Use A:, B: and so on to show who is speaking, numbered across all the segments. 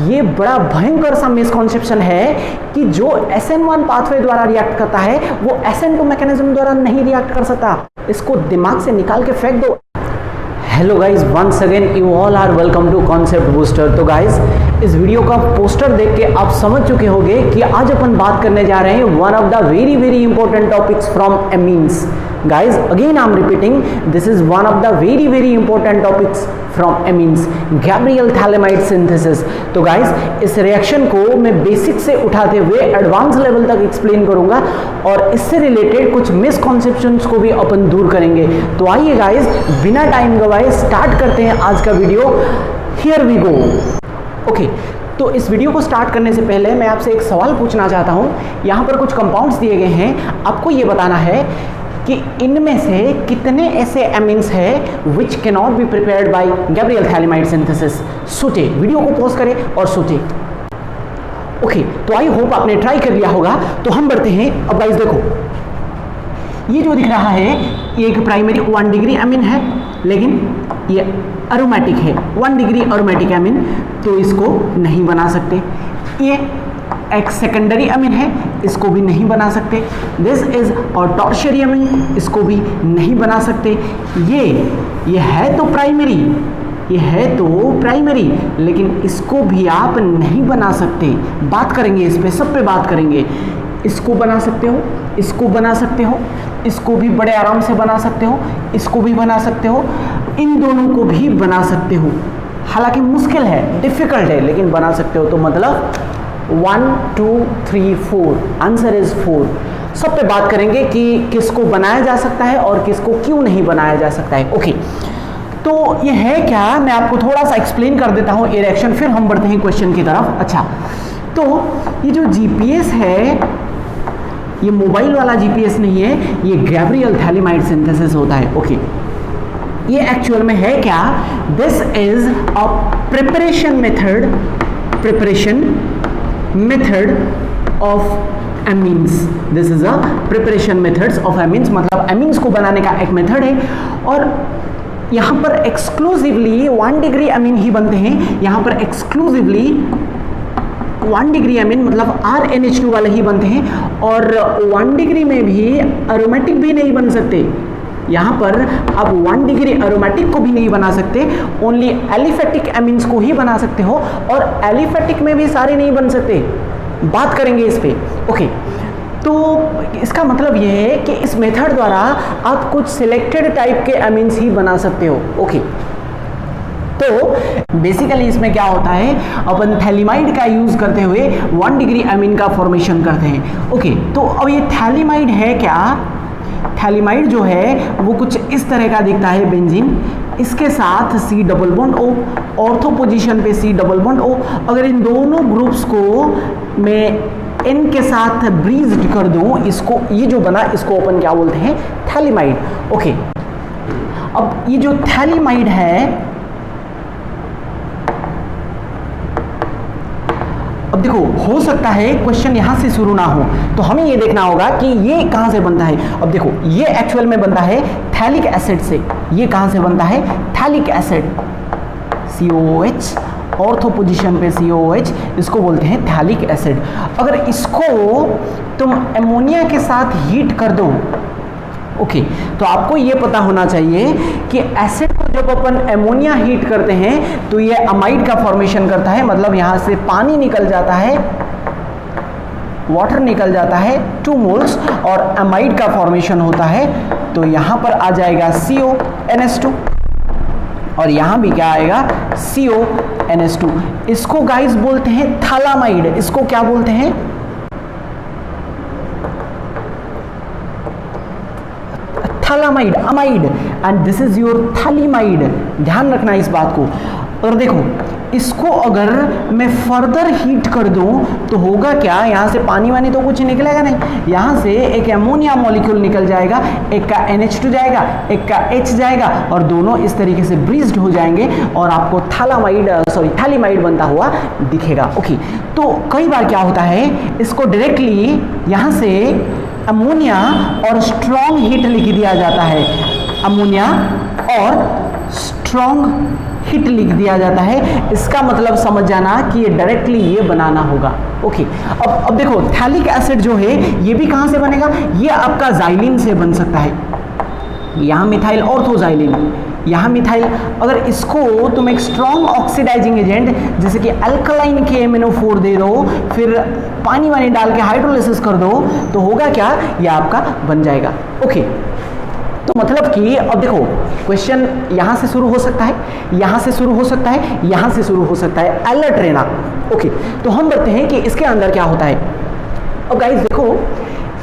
A: ये बड़ा भयंकर सा मिसकॉन्सेप्शन है कि जो SN1 पाथवे द्वारा रिएक्ट करता है वो SN2 मैकेनिज्म द्वारा नहीं रिएक्ट कर सकता। इसको दिमाग से निकाल के फेंक दो। Hello guys, once again you all are welcome to concept booster. तो गाइज, इस वीडियो का पोस्टर देख के आप समझ चुके होंगे कि आज अपन बात करने जा रहे हैं one of the very very important topics from amines. Guys, again I'm repeating, this is one of the very very important topics from amines, Gabriel Thalamide synthesis। तो guys, इस रिएक्शन को मैं बेसिक से उठाते हुए एडवांस लेवल तक explain करूंगा और इससे रिलेटेड कुछ मिसकॉन्सेप्शंस को भी अपन दूर करेंगे। तो आइए गाइज, बिना टाइम गवाए स्टार्ट करते हैं आज का video. Here we go. Okay, तो इस वीडियो को स्टार्ट करने से पहले मैं आपसे एक सवाल पूछना चाहता हूँ। यहाँ पर कुछ कंपाउंड्स दिए गए हैं, आपको ये बताना है कि इनमें से कितने ऐसे एमीन्स हैं which can not be prepared by Gabriel phthalimide synthesis. सोचे, वीडियो को पॉज करें और सोचे। ओके, तो आई होप आपने ट्राई कर लिया होगा। तो हम बढ़ते हैं। अब गाइस देखो, ये जो दिख रहा है ये एक प्राइमरी 1 डिग्री एमीन है, लेकिन ये एरोमेटिक है, 1 डिग्री एरोमेटिक एमीन, तो इसको नहीं बना सकते। ये एक सेकेंडरी अमीन है, इसको भी नहीं बना सकते। दिस इज और टर्शियरी अमीन, इसको भी नहीं बना सकते। ये है तो प्राइमरी, ये है तो प्राइमरी, लेकिन इसको भी आप नहीं बना सकते। बात करेंगे इस पे, सब पे बात करेंगे। इसको बना सकते हो, इसको बना सकते हो, इसको भी बड़े आराम से बना सकते हो, इसको भी बना सकते हो, इन दोनों को भी बना सकते हो। हालांकि मुश्किल है, डिफिकल्ट है, लेकिन बना सकते हो। तो मतलब 1 2 3 4, आंसर इज 4। सब पे बात करेंगे कि किसको बनाया जा सकता है और किसको क्यों नहीं बनाया जा सकता है। ओके, तो ये है क्या, मैं आपको थोड़ा सा एक्सप्लेन कर देता हूँ ये रिएक्शन, फिर हम बढ़ते हैं क्वेश्चन की तरफ। अच्छा, तो ये जो जीपीएस है, ये मोबाइल वाला जीपीएस नहीं है, ये गैब्रियल थैलेमाइड सिंथेसिस होता है। ओके, ये एक्चुअल में है क्या, this is a preparation method of amines. This is a preparation methods of amines, मतलब एमीन्स को बनाने का एक मेथड है। और यहाँ पर एक्सक्लूसिवली 1 डिग्री एमीन ही बनते हैं। यहाँ पर एक्सक्लूसिवली 1 डिग्री एमीन मतलब RNH2 वाले ही बनते हैं, और 1 डिग्री में भी एरोमेटिक भी नहीं बन सकते। यहाँ पर आप 1 डिग्री एरोमेटिक को भी नहीं बना सकते, ओनली एलिफेटिक एमीन्स को ही बना सकते हो, और एलिफेटिक में भी सारे नहीं बन सकते। बात करेंगे इस पे। ओके, तो इसका मतलब यह है कि इस मेथड द्वारा आप कुछ सिलेक्टेड टाइप के एमीन्स ही बना सकते हो। ओके, तो बेसिकली इसमें क्या होता है, अपन थैलेमाइड का यूज करते हुए 1 डिग्री एमीन का फॉर्मेशन करते हैं। ओके, तो अब ये थैलेमाइड है क्या, थैलेमाइड जो है वो कुछ इस तरह का दिखता है, बेंजीन, इसके साथ C double bond O, ortho position पे C डबल बॉन्ड O। अगर इन दोनों ग्रुप्स को मैं N के साथ ब्रीज्ड कर दूं, इसको, ये जो बना, इसको अपन क्या बोलते हैं, थैलेमाइड। ओके, अब ये जो थैलेमाइड है, अब देखो, हो सकता है क्वेश्चन यहाँ से शुरू ना हो, तो हमें ये देखना होगा कि ये कहाँ से बनता है। अब देखो, ये एक्चुअल में बनता है थैलिक एसिड से। ये कहाँ से बनता है, phthalic acid, COOH, ortho position पे COOH, इसको बोलते हैं थैलिक एसिड। अगर इसको तुम एमोनिया के साथ हीट कर दो, ओके, तो आपको ये पता होना चाहिए कि एसिड को जब अपन एमोनिया हीट करते हैं तो ये अमाइड का फॉर्मेशन करता है, मतलब यहाँ से पानी निकल जाता है, वाटर निकल जाता है 2 मोल्स, और अमाइड का फॉर्मेशन होता है। तो यहाँ पर आ जाएगा CONH2, और यहाँ भी क्या आएगा, CONH2। इसको गाइस बोलते हैं थैलामाइड। इसको क्या बोलते हैं, phthalimide, amide, and this is your phthalimide. ध्यान रखना इस बात को। और देखो, इसको अगर मैं फर्दर हीट कर दूं तो होगा क्या, यहाँ से पानी वानी तो कुछ निकलेगा नहीं, यहाँ से एक एमोनिया मॉलिक्यूल निकल जाएगा, एक का NH2 जाएगा, एक का H जाएगा, और दोनों इस तरीके से ब्रीज्ड हो जाएंगे, और आपको थैलेमाइड बनता हुआ दिखेगा। ओके, तो कई बार क्या होता है, इसको डायरेक्टली यहाँ से अमोनिया और स्ट्रॉन्ग हीट लिख दिया जाता है, अमोनिया और स्ट्रॉन्ग हिट लिख दिया जाता है। इसका मतलब समझ जाना कि ये डायरेक्टली ये बनाना होगा। ओके, अब देखो थैलिक एसिड जो है ये भी कहाँ से बनेगा, ये आपका जाइलिन से बन सकता है। यहाँ मिथाइल ऑर्थोजाइलिन, यहाँ मिथाइल, अगर इसको तुम एक स्ट्रॉन्ग ऑक्सीडाइजिंग एजेंट जैसे कि अल्कलाइन KMnO4 दे दो, फिर पानी वानी डाल के हाइड्रोलिसिस कर दो, तो होगा क्या, ये आपका बन जाएगा। ओके, तो मतलब कि अब देखो क्वेश्चन यहाँ से शुरू हो सकता है, यहाँ से शुरू हो सकता है, यहाँ से शुरू हो सकता है, अलर्ट रहना। ओके, तो हम देखते हैं कि इसके अंदर क्या होता है। अब गाइस देखो,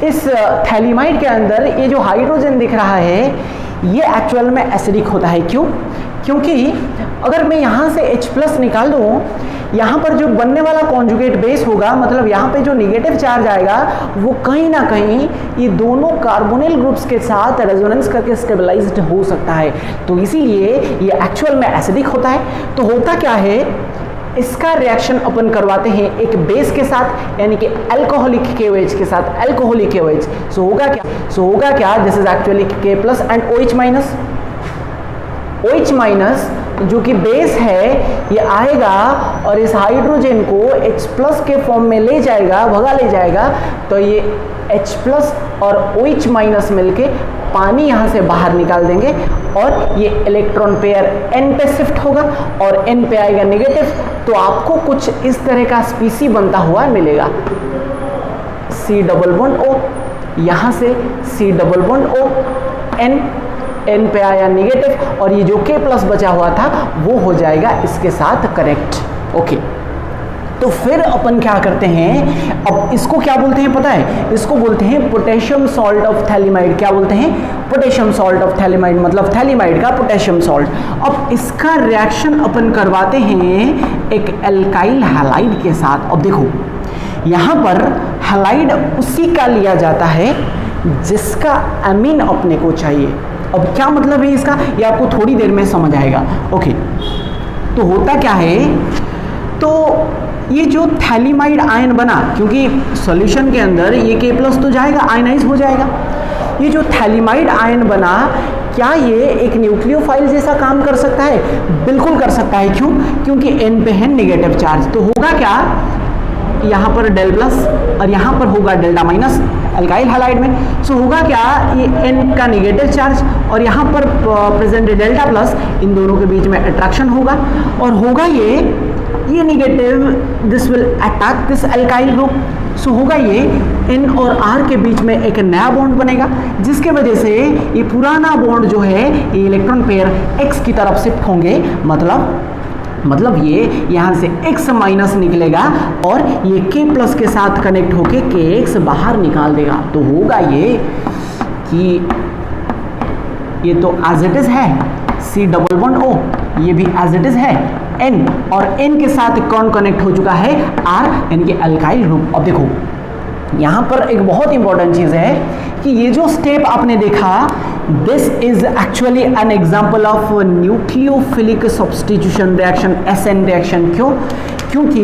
A: इस थैलीमाइड के अंदर ये जो हाइड्रोजन दिख रहा है ये एक्चुअल में एसिडिक होता है। क्यों? क्योंकि अगर मैं यहाँ से H+ निकाल दूँ, यहाँ पर जो बनने वाला कॉन्जुगेट बेस होगा, मतलब यहाँ पे जो निगेटिव चार्ज आएगा वो कहीं ना कहीं ये दोनों कार्बोनिल ग्रुप्स के साथ रेजोनेंस करके स्टेबलाइज्ड हो सकता है, तो इसीलिए ये एक्चुअल में एसिडिक होता है। तो होता क्या है, इसका रिएक्शन अपन करवाते हैं एक बेस के साथ, यानी कि अल्कोहलिक KOH के साथ, अल्कोहलिक KOH। सो होगा क्या, this is actually K+ and OH minus जो कि बेस है ये आएगा और इस हाइड्रोजन को H+ के फॉर्म में ले जाएगा, भगा ले जाएगा, तो ये H+ और OH माइनस मिलके पानी यहाँ से बाहर निकाल देंगे और ये इलेक्ट्रॉन पेयर N पे शिफ्ट होगा और N पे आएगा नेगेटिव, तो आपको कुछ इस तरह का स्पीसी बनता हुआ मिलेगा। C+O, यहाँ से C+O, N पे आया नेगेटिव और ये जो K+ बचा हुआ था वो हो जाएगा इसके साथ करेक्ट। ओके, तो फिर अपन क्या करते हैं, अब इसको क्या बोलते हैं पता है, इसको बोलते हैं पोटेशियम सॉल्ट ऑफ थैलीमाइड। क्या बोलते हैं? पोटेशियम सॉल्ट ऑफ थैलीमाइड, मतलब थैलीमाइड का पोटेशियम सॉल्ट। अब इसका रिएक्शन अपन करवाते हैं एक एल्काइल हैलाइड के साथ। अब देखो यहाँ पर हैलाइड उसी का लिया जाता है जिसका अमीन अपने को चाहिए। अब क्या मतलब है इसका, ये आपको थोड़ी देर में समझ आएगा। ओके, तो होता क्या है, तो ये जो थैलीमाइड आयन बना, क्योंकि सॉल्यूशन के अंदर ये K+ तो जाएगा, आयनाइज हो जाएगा। ये जो थैलीमाइड आयन बना, क्या ये एक न्यूक्लियोफाइल जैसा काम कर सकता है? बिल्कुल कर सकता है। क्यों? क्योंकि N पे है नेगेटिव चार्ज। तो होगा क्या, यहाँ पर Δ+ और यहाँ पर होगा Δ- अल्काइल हैलाइड में। सो होगा क्या, ये N का नेगेटिव चार्ज और यहाँ पर प्रेजेंट Δ+, इन दोनों के बीच में अट्रैक्शन होगा और होगा ये negative, this will attack this alkyl group. So होगा ये N और R के बीच में एक नया बॉन्ड बनेगा, जिसके वजह से ये पुराना बॉन्ड जो है ये इलेक्ट्रॉन पेयर X की तरफ शिफ्ट होंगे, मतलब ये यहाँ से X- निकलेगा और ये K+ के साथ कनेक्ट होके KX बाहर निकाल देगा। तो होगा ये कि ये तो एज इट इज है C+O, ये भी एज इट इज है N, और N के साथ कौन कनेक्ट हो चुका है? R, यानी कि अल्काइल ग्रुप। अब देखो यहाँ पर एक बहुत इंपॉर्टेंट चीज है कि ये जो स्टेप आपने देखा, this is actually an example of nucleophilic substitution reaction, SN reaction. क्यों? क्योंकि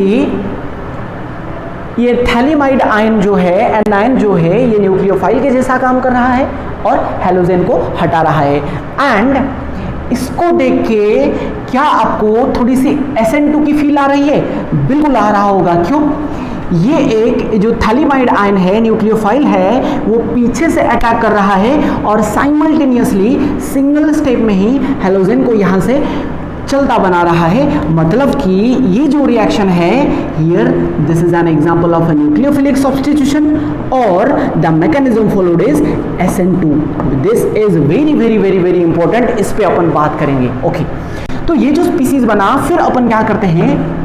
A: ये थैलीमाइड आयन जो है, एनायन जो है, ये न्यूक्लियोफाइल के जैसा काम कर रहा है और हैलोजन को हटा रहा है। एंड इसको देख के क्या आपको थोड़ी सी SN2 की फील आ रही है? बिल्कुल आ रहा होगा। क्यों? ये एक जो थैलीमाइड आयन है, न्यूक्लियोफाइल है, वो पीछे से अटैक कर रहा है और साइमल्टेनियसली सिंगल स्टेप में ही हैलोजन को यहाँ से चलता बना रहा है। मतलब कि ये जो रिएक्शन है here, this is an example of a nucleophilic substitution और the mechanism followed is SN2। This is very very very very important, इस पे अपन बात करेंगे। ओके, तो ये जो स्पीसीज बना, फिर अपन क्या करते हैं,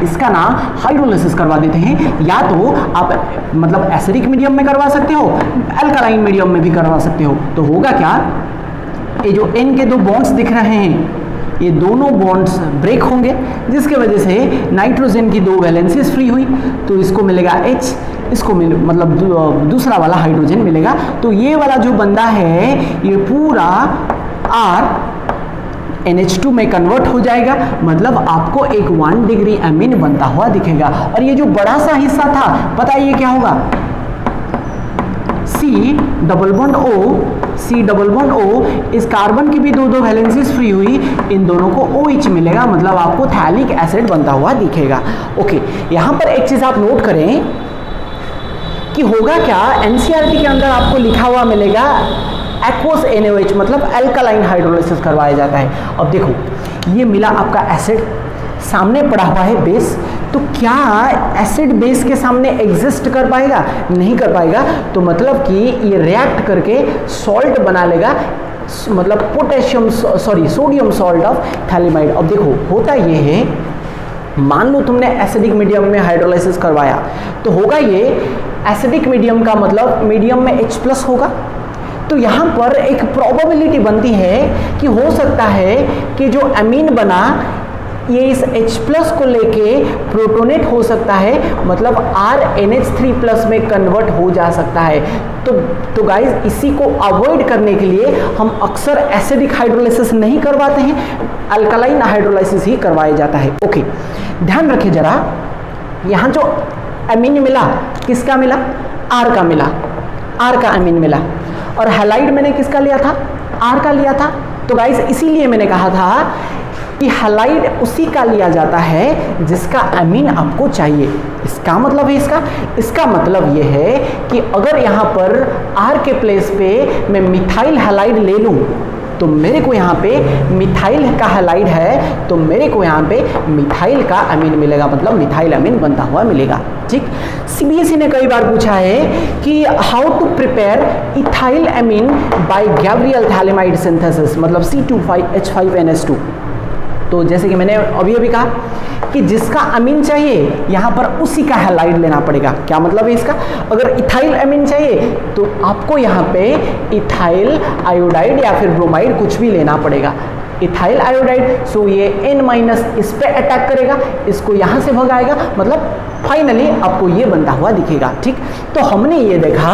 A: इसका ना हाइड्रोलिसिस करवा देते हैं। या तो आप मतलब एसिडिक मीडियम में करवा सकते हो, अल्कलाइन मीडियम में भी करवा सकते हो। तो होगा क्या, ये जो N के दो बॉन्ड्स दिख रहे हैं, ये दोनों बॉन्ड्स ब्रेक होंगे, जिसके वजह से नाइट्रोजन की दो वैलेंसीज फ्री हुई, तो इसको मिलेगा H, इसको मतलब दूसरा वाला हाइड्रोजन मिलेगा। तो ये वाला जो बंदा है ये पूरा R NH2 में कन्वर्ट हो जाएगा, मतलब आपको एक 1 डिग्री अमीन बनता हुआ दिखेगा। और ये जो बड़ा सा हिस्सा था, पता है ये क्या होगा? C+O C double bond O, इस कार्बन की भी 2 वैलेंसीज फ्री हुई, इन दोनों को OH मिलेगा, मतलब आपको थैलिक एसिड बनता हुआ दिखेगा। ओके, यहाँ पर एक चीज आप नोट करें कि होगा क्या, एनसीईआरटी के अंदर आपको लिखा हुआ मिलेगा एक्वस NaOH, मतलब एल्कालाइन हाइड्रोलाइसिस करवाया जाता है। अब देखो ये मिला आपका एसिड, सामने पड़ा हुआ है बेस, तो क्या एसिड बेस के सामने एग्जिस्ट कर पाएगा? नहीं कर पाएगा। तो मतलब कि ये रिएक्ट करके सॉल्ट बना लेगा, मतलब सोडियम सॉल्ट ऑफ थैलिमाइड। अब देखो होता ये है, मान लो तुमने एसिडिक मीडियम में हाइड्रोलाइसिस करवाया, तो होगा ये एसिडिक मीडियम का मतलब मीडियम में H+ होगा, तो यहाँ पर एक प्रोबेबिलिटी बनती है कि हो सकता है कि जो अमीन बना ये इस H+ को लेके प्रोटोनेट हो सकता है, मतलब RNH3+ में कन्वर्ट हो जा सकता है। तो गाइज इसी को अवॉइड करने के लिए हम अक्सर एसिडिक हाइड्रोलाइसिस नहीं करवाते हैं, अल्कलाइन हाइड्रोलाइसिस ही करवाया जाता है। ओके, ध्यान रखिए जरा, यहाँ जो अमीन मिला किसका मिला? R का मिला, R का अमीन मिला, और हैलाइड मैंने किसका लिया था? R का लिया था। तो गाइज इसीलिए मैंने कहा था कि हैलाइड उसी का लिया जाता है जिसका अमीन आपको चाहिए। इसका मतलब है इसका मतलब ये है कि अगर यहाँ पर R के प्लेस पे मैं मिथाइल हैलाइड ले लूँ, तो मेरे को यहाँ पे मिथाइल का हैलाइड है, तो मेरे को यहाँ पे मिथाइल का अमीन मिलेगा, मतलब मिथाइल अमीन बनता हुआ मिलेगा। ठीक, सीबीएसई ने कई बार पूछा है कि how to prepare ethyl amine by Gabriel phthalimide synthesis, मतलब C2H5NH2। तो जैसे कि मैंने अभी कहा कि जिसका अमीन चाहिए यहाँ पर उसी का हैलाइड लेना पड़ेगा। क्या मतलब है इसका? अगर इथाइल अमीन चाहिए तो आपको यहाँ पे इथाइल आयोडाइड या फिर ब्रोमाइड कुछ भी लेना पड़ेगा। इथाइल आयोडाइड, सो ये N- इस पे अटैक करेगा, इसको यहाँ से भगाएगा, मतलब फाइनली आपको ये बनता हुआ दिखेगा। ठीक, तो हमने ये देखा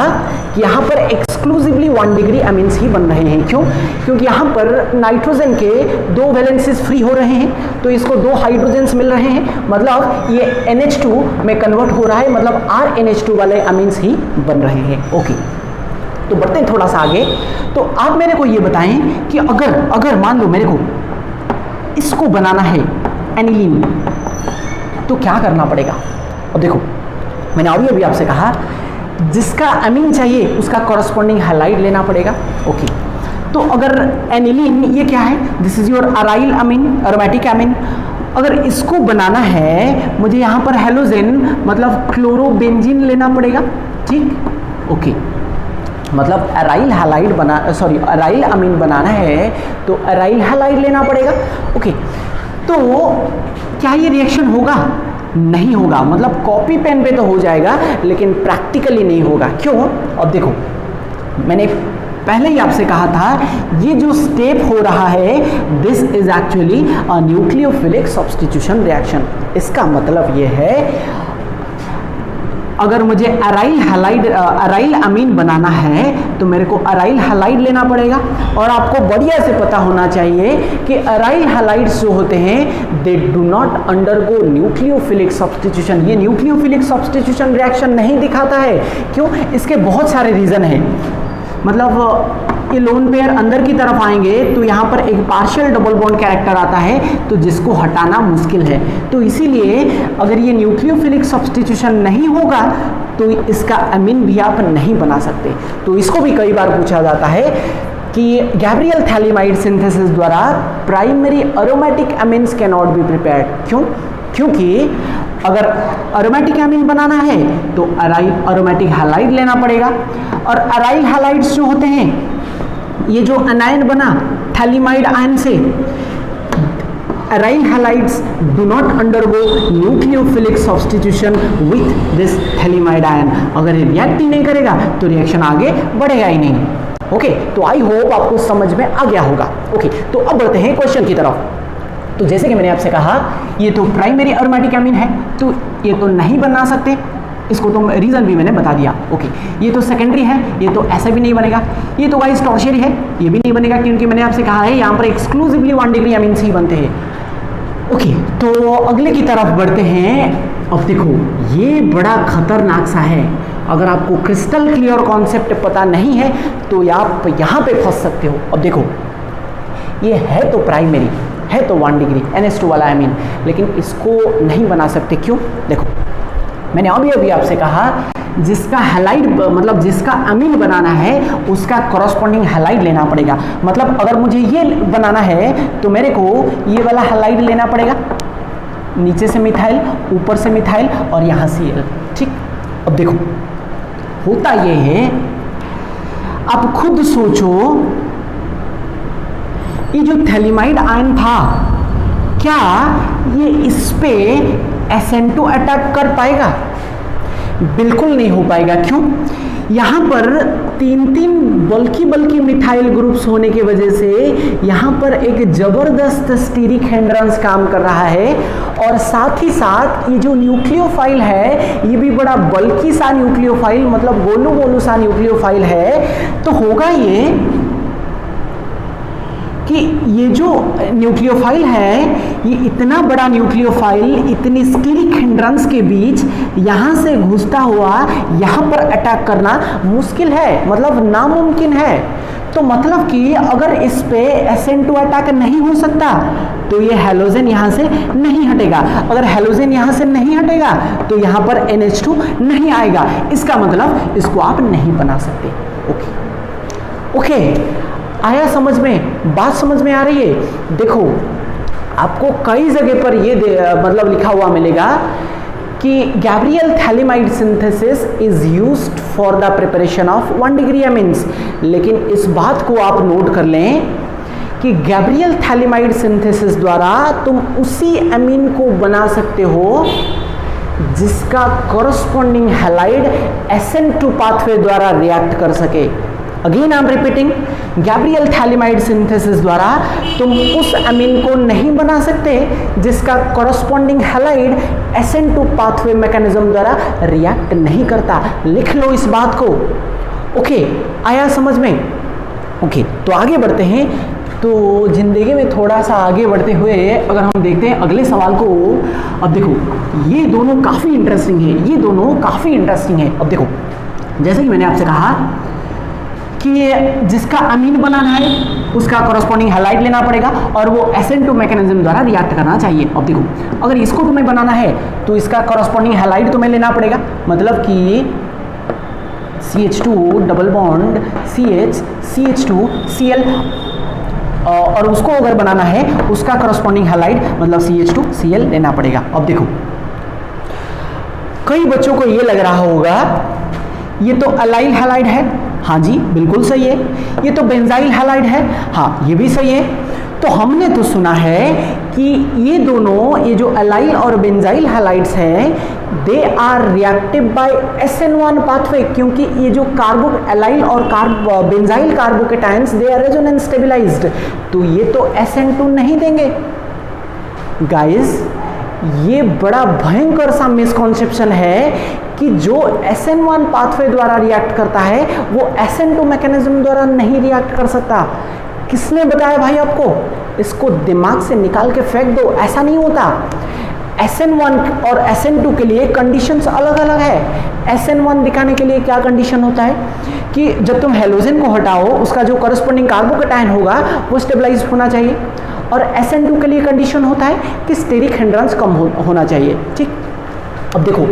A: कि यहाँ पर एक्सक्लूसिवली 1 डिग्री अमीन्स ही बन रहे हैं। क्यों? क्योंकि यहाँ पर नाइट्रोजन के 2 वैलेंसीज फ्री हो रहे हैं, तो इसको 2 हाइड्रोजन्स मिल रहे हैं, मतलब ये NH2 में कन्वर्ट हो रहा है, मतलब RNH2 वाले अमीन्स ही बन रहे हैं। ओके, तो बढ़ते हैं थोड़ा सा आगे। तो आप मेरे को ये बताएं कि अगर मान लो मेरे को इसको बनाना है एनिलीन, तो क्या करना पड़ेगा? अब देखो मैंने अभी आपसे कहा जिसका अमीन चाहिए उसका कॉरस्पॉन्डिंग हैलाइड लेना पड़ेगा। ओके, तो अगर एनिलीन ये क्या है? This is your aryl amine, aromatic amine. अगर इसको बनाना है मुझे यहाँ पर हेलोजेन मतलब क्लोरोबेंजीन लेना पड़ेगा। ठीक, ओके, मतलब अराइल हैलाइड अराइल अमीन बनाना है तो अराइल हैलाइड लेना पड़ेगा। ओके, तो क्या ये रिएक्शन होगा? नहीं होगा, मतलब कॉपी पेन पे तो हो जाएगा लेकिन प्रैक्टिकली नहीं होगा। क्यों? अब देखो मैंने पहले ही आपसे कहा था ये जो स्टेप हो रहा है this is actually a nucleophilic substitution reaction. इसका मतलब ये है अगर मुझे अराइल अमीन बनाना है तो मेरे को अराइल हैलाइड लेना पड़ेगा। और आपको बढ़िया से पता होना चाहिए कि अराइल हैलाइड्स जो होते हैं they do not undergo nucleophilic substitution. ये न्यूक्लियोफिलिक सब्स्टिट्यूशन रिएक्शन नहीं दिखाता है। क्यों? इसके बहुत सारे रीजन हैं। मतलब ये लोन पेयर अंदर की तरफ आएंगे तो यहाँ पर एक पार्शियल डबल बॉन्ड कैरेक्टर आता है तो जिसको हटाना मुश्किल है। तो इसीलिए अगर ये न्यूक्लियोफिलिक सब्स्टिट्यूशन नहीं होगा तो इसका अमीन भी आप नहीं बना सकते। तो इसको भी कई बार पूछा जाता है कि गैब्रियल थैलिमाइड सिंथेसिस द्वारा primary aromatic amines can not be prepared. क्यों? क्योंकि अगर एरोमेटिक अमीन बनाना है तो अराइल एरोमेटिक हैलाइड लेना पड़ेगा। और अराइल हैलाइड्स जो होते हैं ये जो अनायन बना थैलिमाइड आयन से, aryl halides do not undergo nucleophilic substitution with this phthalimide ion. अगर ये रिएक्ट ही नहीं करेगा तो रिएक्शन आगे बढ़ेगा ही नहीं। ओके, तो आई होप आपको समझ में आ गया होगा। ओके, तो अब बढ़ते हैं क्वेश्चन की तरफ। तो जैसे कि मैंने आपसे कहा ये तो प्राइमरी एरोमेटिक अमीन है तो ये तो नहीं बना सकते, इसको तो रीज़न भी मैंने बता दिया। ओके, ये तो सेकेंडरी है, ये तो ऐसे भी नहीं बनेगा। ये तो गाइस टर्शियरी है, ये भी नहीं बनेगा क्योंकि मैंने आपसे कहा है यहाँ पर एक्सक्लूसिवली 1 डिग्री अमीन्स ही बनते हैं। ओके, तो अगले की तरफ बढ़ते हैं। अब देखो ये बड़ा खतरनाक सा है अगर आपको क्रिस्टल क्लियर कॉन्सेप्ट पता नहीं है तो आप यहाँ पे फंस सकते हो। अब देखो, ये है तो प्राइमरी, है तो 1 डिग्री NH2 वाला एमीन, लेकिन इसको नहीं बना सकते। क्यों? देखो, मैंने अभी आपसे कहा जिसका हैलाइड मतलब जिसका अमीन बनाना है उसका कॉरस्पॉन्डिंग हैलाइड लेना पड़ेगा। मतलब अगर मुझे ये बनाना है तो मेरे को ये वाला हैलाइड लेना पड़ेगा, नीचे से मिथाइल, ऊपर से मिथाइल और यहाँ Cl। ठीक, अब देखो होता ये है, अब खुद सोचो, ये जो थैलिमाइड आयन था क्या ये इस पे SN2 अटैक कर पाएगा? बिल्कुल नहीं हो पाएगा। क्यों? यहाँ पर 3 बल्कि मिथाइल ग्रुप्स होने की वजह से यहाँ पर एक जबरदस्त स्टीरिक हिंड्रेंस काम कर रहा है, और साथ ही साथ ये जो न्यूक्लियोफाइल है ये भी बड़ा बल्कि सा न्यूक्लियोफाइल, मतलब गोलू सा न्यूक्लियोफाइल है। तो होगा ये कि ये जो न्यूक्लियोफाइल है ये इतना बड़ा न्यूक्लियोफाइल इतनी स्टीरिक हिंड्रेंस के बीच यहाँ से घुसता हुआ यहाँ पर अटैक करना मुश्किल है, मतलब नामुमकिन है। तो मतलब कि अगर इस पे SN2 अटैक नहीं हो सकता तो ये हैलोजन यहाँ से नहीं हटेगा, अगर हैलोजन यहाँ से नहीं हटेगा तो यहाँ पर NH2 नहीं आएगा। इसका मतलब इसको आप नहीं बना सकते। ओके, आया समझ में? बात समझ में आ रही है? देखो, आपको कई जगह पर ये मतलब लिखा हुआ मिलेगा कि Gabriel phthalimide synthesis is used for the preparation of 1 degree amines. लेकिन इस बात को आप नोट कर लें कि गैब्रियल थैलिमाइड सिंथेसिस द्वारा तुम उसी एमीन को बना सकते हो जिसका कॉरस्पॉन्डिंग हैलाइड SN2 पाथवे द्वारा रिएक्ट कर सके। Again I am repeating, Gabriel phthalimide synthesis द्वारा तुम उस अमीन को नहीं बना सकते जिसका corresponding halide SN2 pathway mechanism द्वारा रिएक्ट नहीं करता। लिख लो इस बात को। ओके, आया समझ में? ओके, तो आगे बढ़ते हैं। तो जिंदगी में थोड़ा सा आगे बढ़ते हुए अगर हम देखते हैं अगले सवाल को, अब देखो ये दोनों काफ़ी इंटरेस्टिंग है, ये दोनों काफ़ी इंटरेस्टिंग है। अब देखो, जैसे कि मैंने आपसे कहा कि जिसका अमीन बनाना है उसका कॉरस्पॉन्डिंग हैलाइड लेना पड़ेगा और वो SN2 मैकेनिज्म द्वारा रिएक्ट करना चाहिए। अब देखो, अगर इसको तुम्हें बनाना है तो इसका कॉरस्पॉन्डिंग हैलाइड तुम्हें लेना पड़ेगा, मतलब कि CH2 double bond CH CH2 Cl, और उसको अगर बनाना है उसका कॉरस्पॉन्डिंग हैलाइड मतलब CH2 Cl लेना पड़ेगा। अब देखो, कई बच्चों को ये लग रहा होगा ये तो अलाइल हैलाइड है, हाँ जी बिल्कुल सही है। ये तो बेंजाइल हैलाइड है, हाँ ये भी सही है। तो हमने तो सुना है कि ये दोनों, ये जो अलाइल और बेंजाइल हैलाइड्स हैं, they are reactive by SN1 pathway, क्योंकि ये जो कार्बो अलाइल और benzyl carbocations they are resonance stabilized, तो ये तो SN2 नहीं देंगे। गाइस, ये बड़ा भयंकर सा मिसकॉन्सेप्शन है कि जो SN1 पाथवे द्वारा रिएक्ट करता है वो SN2 मैकेनिज्म द्वारा नहीं रिएक्ट कर सकता। किसने बताया भाई आपको? इसको दिमाग से निकाल के फेंक दो, ऐसा नहीं होता। SN1 और SN2 के लिए कंडीशंस अलग अलग है। SN1 दिखाने के लिए क्या कंडीशन होता है कि जब तुम हेलोजन को हटाओ उसका जो करस्पॉन्डिंग कार्बोकेटायन होगा वो स्टेबलाइज होना चाहिए, और SN2 के लिए कंडीशन होता है कि स्टेरिक हिंड्रेंस कम होना चाहिए। ठीक, अब देखो,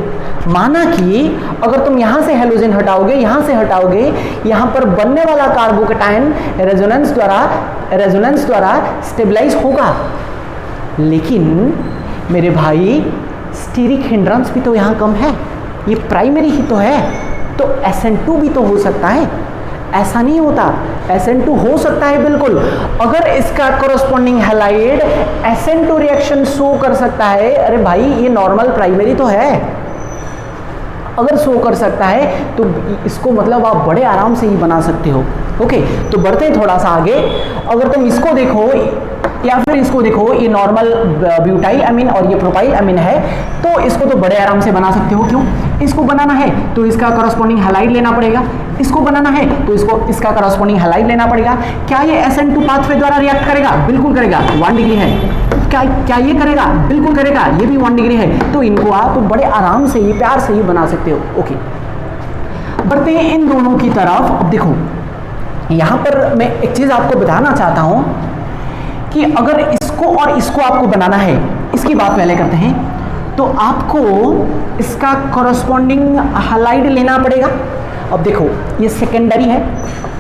A: माना कि अगर तुम यहाँ से हेलोजन हटाओगे, यहाँ से हटाओगे, यहाँ पर बनने वाला कार्बोकेटायन रेजोनेंस द्वारा स्टेबलाइज होगा, लेकिन मेरे भाई स्टीरिक हिंड्रेंस भी तो यहाँ कम है, ये प्राइमरी ही तो है, तो SN2 भी तो हो सकता है। ऐसा नहीं होता, SN2 हो सकता है बिल्कुल, अगर इसका corresponding halide SN2 reaction show कर सकता है। अरे भाई ये नॉर्मल प्राइमरी तो है, अगर शो कर सकता है तो इसको मतलब आप बड़े आराम से ही बना सकते हो। ओके, तो बढ़ते हैं थोड़ा सा आगे। अगर तुम इसको देखो या फिर इसको देखो, ये नॉर्मल ब्यूटाइल अमीन और ये प्रोपाइल अमीन है, तो इसको तो बड़े आराम से बना सकते हो। क्यों? इसको बनाना है तो इसका कॉरस्पॉन्डिंग हैलाइड लेना पड़ेगा, इसको बनाना है तो इसका कॉरस्पॉन्डिंग हैलाइड लेना पड़ेगा। क्या ये SN2 पाथवे द्वारा रिएक्ट करेगा? बिल्कुल करेगा, 1 डिग्री है। क्या ये करेगा? बिल्कुल करेगा, ये भी 1 डिग्री है। तो इनको आप बड़े आराम से ही, प्यार से ही बना सकते हो। ओके, बढ़ते हैं इन दोनों की तरफ। अब देखो यहां पर मैं एक चीज आपको बताना चाहता हूं कि अगर इसको और इसको आपको बनाना है, इसकी बात पहले करते हैं, तो आपको इसका कॉरस्पॉन्डिंग हैलाइड लेना पड़ेगा। अब देखो ये सेकेंडरी है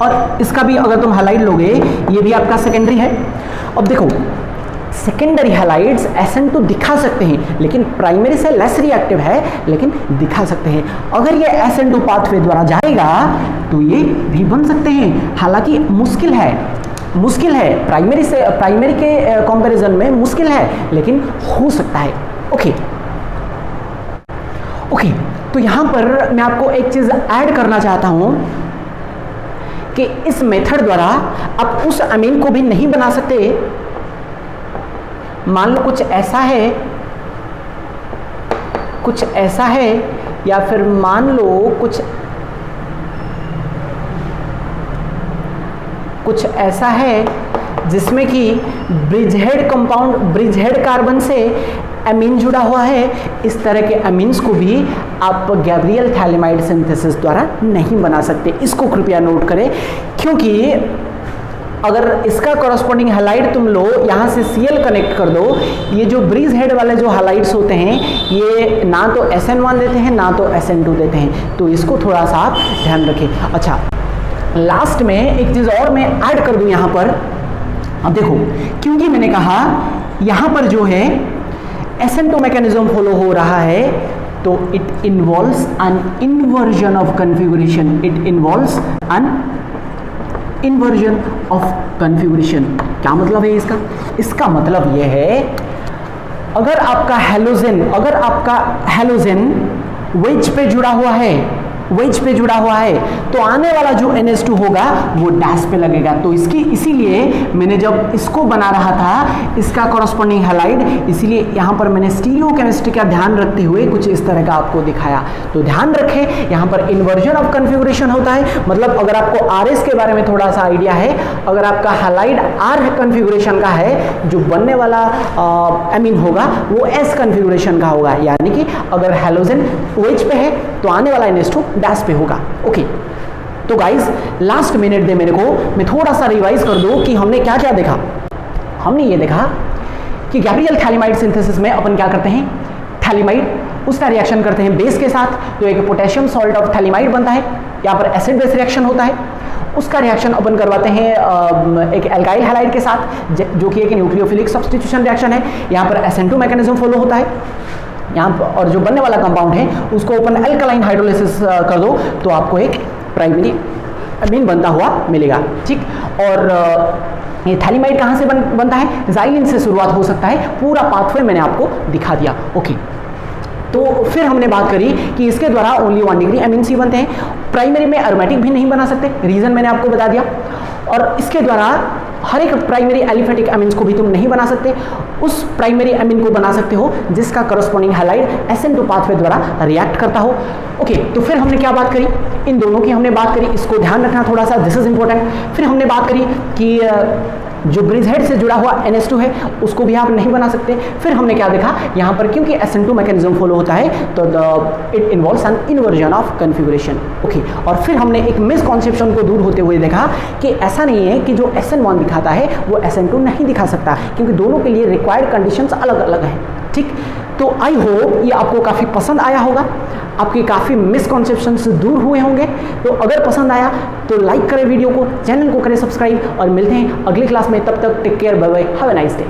A: और इसका भी अगर तुम हैलाइड लोगे ये भी आपका सेकेंडरी है। अब देखो सेकेंडरी हैलाइड्स SN2 दिखा सकते हैं, लेकिन प्राइमरी से लेस रिएक्टिव है, लेकिन दिखा सकते हैं। अगर ये SN2 पाथवे द्वारा जाएगा तो ये भी बन सकते हैं, हालांकि मुश्किल है प्राइमरी के कंपैरिजन में मुश्किल है, लेकिन हो सकता है। ओके, तो यहां पर मैं आपको एक चीज ऐड करना चाहता हूं कि इस मेथड द्वारा आप उस अमीन को भी नहीं बना सकते। मान लो कुछ ऐसा है या फिर मान लो कुछ ऐसा है जिसमें कि ब्रिजहेड कार्बन से अमीन जुड़ा हुआ है। इस तरह के अमीन्स को भी आप गैब्रियल थैलेमाइड सिंथेसिस द्वारा नहीं बना सकते। इसको कृपया नोट करें, क्योंकि अगर इसका कॉरस्पॉन्डिंग हैलाइड तुम लो, यहाँ से Cl कनेक्ट कर दो, ये जो ब्रिज हेड वाले जो हैलाइड्स होते हैं ये ना तो SN1 देते हैं ना तो SN2 देते हैं, तो इसको थोड़ा सा आप ध्यान रखें। अच्छा, लास्ट में एक चीज़ और मैं ऐड कर दूं यहाँ पर। अब देखो क्योंकि मैंने कहा यहाँ पर जो है SN2 मैकेनिज्म फॉलो हो रहा है, तो it involves N inversion of configuration. Inversion of configuration क्या मतलब है इसका? इसका मतलब यह है अगर आपका हैलोजन वेज पे जुड़ा हुआ है तो आने वाला जो NH2 होगा वो डैश पे लगेगा। तो इसीलिए मैंने जब इसको बना रहा था इसका कॉरस्पॉन्डिंग हैलाइड, इसीलिए यहाँ पर मैंने स्टीरियोकेमिस्ट्री का ध्यान रखते हुए कुछ इस तरह का आपको दिखाया। तो ध्यान रखें यहाँ पर इन्वर्जन ऑफ कन्फिगुरेशन होता है, मतलब अगर आपको RS के बारे में थोड़ा सा आइडिया है, अगर आपका हैलाइड R कन्फिगुरेशन का है, जो बनने वाला अमीन होगा वो S कन्फिगुरेशन का होगा, यानी कि अगर हैलोजन OH पे है तो आने वाला NH2 डैश पे होगा। ओके, तो गाइस लास्ट मिनट दे मेरे को, मैं थोड़ा सा रिवाइज कर दूं कि हमने क्या क्या देखा। हमने ये देखा कि गैब्रियल थैलेमाइड सिंथेसिस में अपन क्या करते हैं, थैलेमाइड उसका रिएक्शन करते हैं बेस के साथ, तो एक पोटेशियम सॉल्ट ऑफ थैलेमाइड बनता है। यहाँ पर एसिड बेस रिएक्शन होता है, उसका रिएक्शन अपन करवाते हैं एक एल्काइल हैलाइड के साथ, जो कि एक न्यूक्लियोफिलिक सब्स्टिट्यूशन रिएक्शन है। यहाँ पर SN2 मैकेनिज्म फॉलो होता है यहाँ पर, और जो बनने वाला कंपाउंड है उसको अपन अल्कलाइन हाइड्रोलिसिस कर दो तो आपको एक प्राइमरी अमीन बनता हुआ मिलेगा। ठीक, और ये थैलेमाइड कहाँ से बनता है? ज़ाइलिन से शुरुआत हो सकता है। पूरा पाथवे मैंने आपको दिखा दिया। ओके, तो फिर हमने बात करी कि इसके द्वारा ओनली 1 डिग्री अमीन C बनते हैं। प्राइमरी में एरोमेटिक भी नहीं बना सकते, रीजन मैंने आपको बता दिया। और इसके द्वारा हर एक प्राइमरी एलिफेटिक अमीन्स को भी तुम नहीं बना सकते, उस प्राइमरी अमीन को बना सकते हो जिसका करस्पॉन्डिंग हैलाइड SN2 पाथवे द्वारा रिएक्ट करता हो। ओके, तो फिर हमने क्या बात करी? इन दोनों की हमने बात करी, इसको ध्यान रखना थोड़ा सा, दिस इज इंपॉर्टेंट। फिर हमने बात करी कि जो ब्रिज हेड से जुड़ा हुआ NH2 है उसको भी आप नहीं बना सकते। फिर हमने क्या देखा, यहाँ पर क्योंकि SN2 मैकेनिज्म फॉलो होता है तो it involves N inversion of configuration. Okay, और फिर हमने एक मिसकॉन्सेप्शन को दूर होते हुए देखा कि ऐसा नहीं है कि जो SN1 दिखाता है वो SN2 नहीं दिखा सकता, क्योंकि दोनों के लिए रिक्वायर्ड कंडीशंस अलग अलग हैं। ठीक, तो आई होप ये आपको काफ़ी पसंद आया होगा, आपके काफ़ी मिसकॉन्सेप्शंस दूर हुए होंगे। तो अगर पसंद आया तो लाइक करें वीडियो को, चैनल को करें सब्सक्राइब, और मिलते हैं अगली क्लास में। तब तक take care, bye bye, have a nice day.